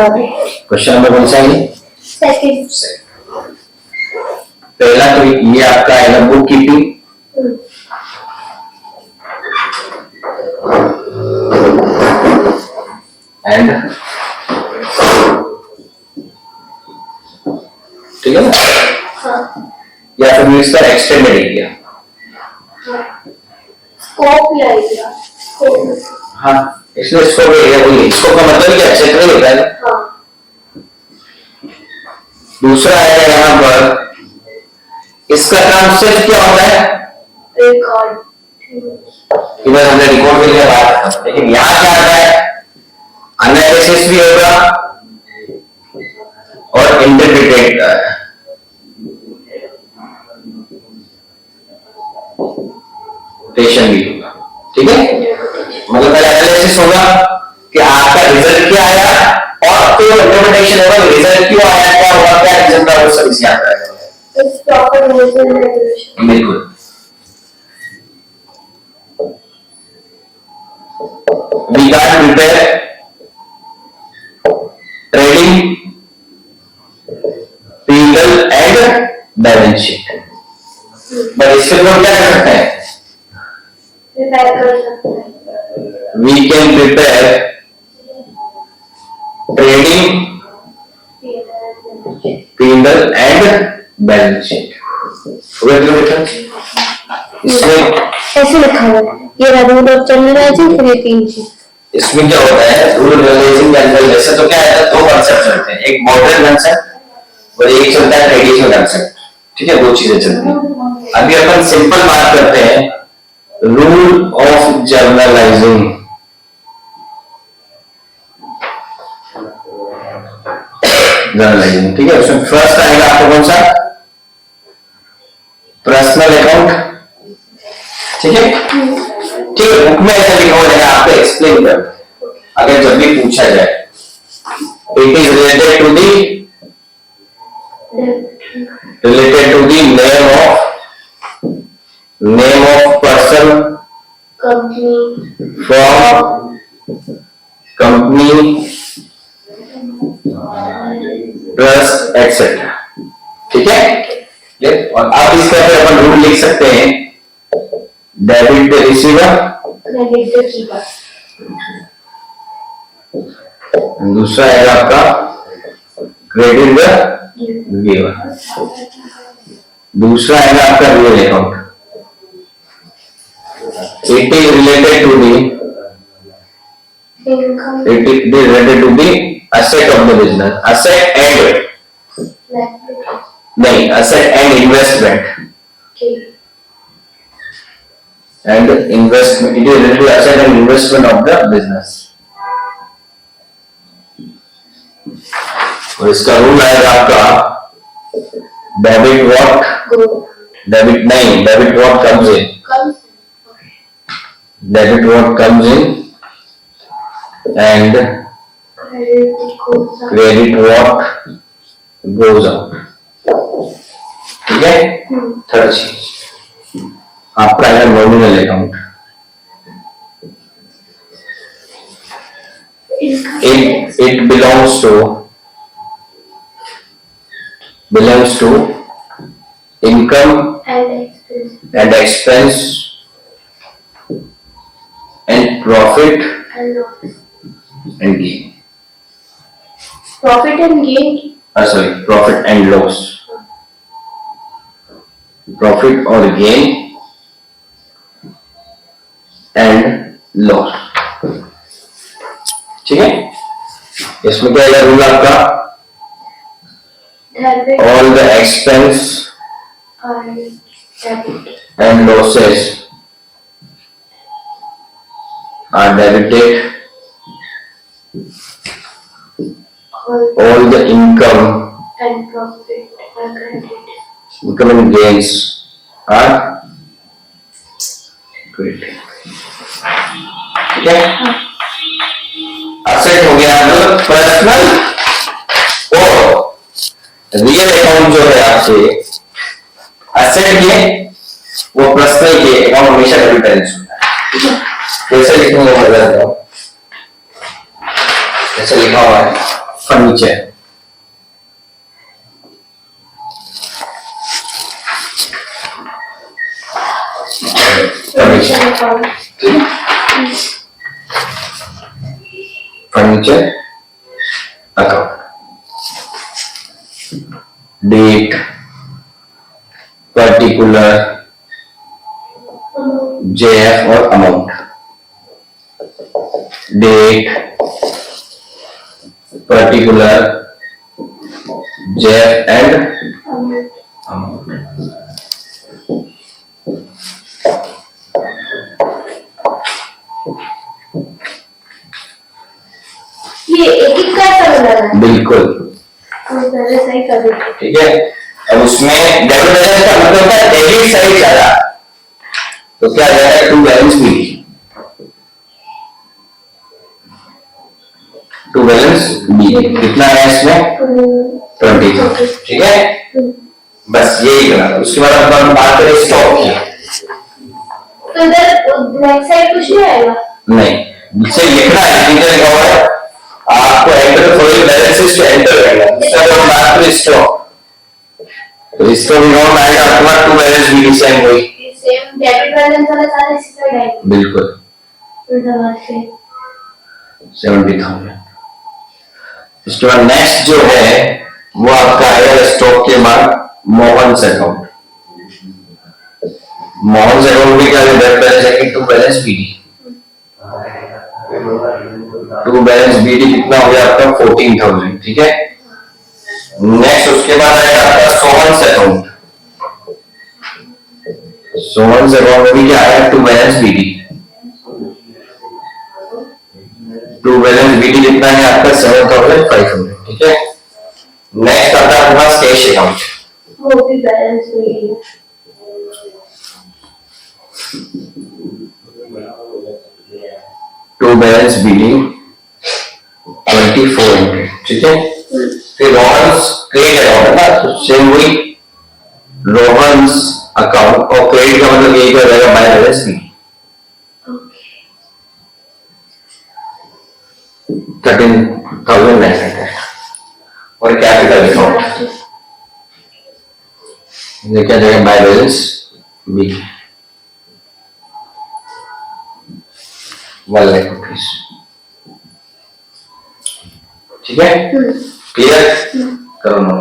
Question number कौन सा है? सेकंड। पहला तो ये आपका है ना बुक कीपिंग, एंड ठीक है ना? हाँ। या फिर इसका एक्सटेंडेड एरिया। स्कोप या एरिया। हाँ, इसलिए स्कोप एरिया बोलिए। स्कोप का मतलब क्या? क्षेत्र होता है ना? हाँ। दूसरा है यहाँ पर, इसका ट्रांसलेट क्या होता है? रिकॉर्ड। इधर हमने रिकॉर्ड के लिए बात, लेकिन यहाँ क्या आता है? एनालिसिस भी होगा और इंटरप्रिटेट का है। इंटरप्रिटेशन भी होगा, ठीक है? मतलब पहले एनालिसिस होगा कि आपका रिजल्ट क्या आया, और फिर इंटरप्रिटेशन होगा रिजल्ट क्यों आया, क्या हुआ, क्या रीजन था, वो सब इसमें आता है। It's proper rules and regulation. बिल्कुल। We can't prepare trading, P&L and balance sheet. पर इससे लोग क्या कर सकते हैं? प्रिपेयर कर सकते हैं। We can prepare trading, P&L and balance sheet. इसमें ऐसे लिखा हुआ है, ये रूल ऑफ जनरलाइजिंग, फिर ये तीन चीज। इसमें क्या होता है? रूल जनरलाइजिंग जनरल, जैसे तो क्या है, दो कांसेप्ट चलते हैं, एक मॉडर्न कांसेप्ट और एक चलता है ट्रेडिशनल कांसेप्ट, ठीक है? दो चीजें चलती हैं। अभी अपन सिंपल बात करते हैं, रूल ऑफ जर्नलाइजिंग। जर्नलाइजिंग, ठीक है? उसमें फर्स्ट आएगा आपको कौन सा? पर्सनल अकाउंट, ठीक है? ठीक है, बुक में ऐसा लिखा हुआ है, आपको एक्सप्लेन कर, अगर जब भी पूछा जाए, it is related to the name of person, from company, trust etcetera, ठीक है? और आप इसका फिर अपन रूल लिख सकते हैं, debit the receiver, credit the giver. दूसरा है आपका क्रेडिट द गिवर। दूसरा है आपका real account, it is related to the asset of the business, asset and नहीं, asset and investment, and investment, it is related to asset and investment of the business. और इसका rule आएगा आपका debit what, debit नहीं, debit what comes in, debit what comes in and credit what goes out, ठीक है? Third चीज आपका है nominal account, it belongs to income and expense and profit and gain. Profit and gain. Sorry, profit and loss. Profit or gain and loss. ठीक है? इसमें क्या है रूल आपका? All the expense and losses are debited. All the income and profit are credited. Income and gains are credited. ठीक है? Asset हो गया मतलब पर्सनल और रियल अकाउंट जो है आपसे असेट के वो पर्सनल के अकाउंट हमेशा डेबिट बैलेंस होता है। कैसे लिखूंगा मैं बताता हूं, ऐसे लिखा हुआ है furniture, furniture account, date, particular, JF और amount, date, particular, JF and amount. ये एक एक का बना है। बिल्कुल पहले सही कर दो। ठीक है। अब उसमें डेबिट बैलेंस का मतलब होता है डेबिट साइड ज्यादा, तो क्या जाएगा to balance B, to balance B कितना है इसमें 20, ठीक है। बस यही करना। उसके बाद हम बात करें स्टॉक की, तो इधर बैक साइड कुछ नहीं आएगा। नहीं इसे लिखना है, नीचे लिखा हुआ है आपको enter for balances to enter करना है। इसका हम बात करें स्टॉक, तो स्टॉक अमाउंट आएगा आपका टू बैलेंस बी सेम वही, सेम डेबिट बैलेंस वाला सारे इसी साइड आएगा। बिल्कुल उधर से 70,000। उसके बाद नेक्स्ट जो है वो आपका आएगा स्टॉक के बाद मोहन्स अकाउंट। मोहन्स अकाउंट में क्या है डेबिट बैलेंस है to balance BD, to balance BD कितना हो गया आपका 14,000, ठीक है। नेक्स्ट उसके बाद आएगा आपका सोहन्स अकाउंट। सोहन्स अकाउंट में क्या आएगा to balance BD, to balance BD कितना है आपका 7,500, ठीक है। नेक्स्ट आता है आपके पास कैश अकाउंट, वो भी बैलेंस हुई है। टू बैलेंस बीडी 2400, ठीक है। फिर रोहन्स क्रेडिट अकाउंट है ना, तो सेम वही रोहन्स अकाउंट, और क्रेडिट का मतलब यही हो जाएगा बाय बैलेंस बीडी 13,900। और कैपिटल अकाउंट ये क्या जाएगा by balance BD 1 lakh rupees, ठीक है। क्लियर करो ना।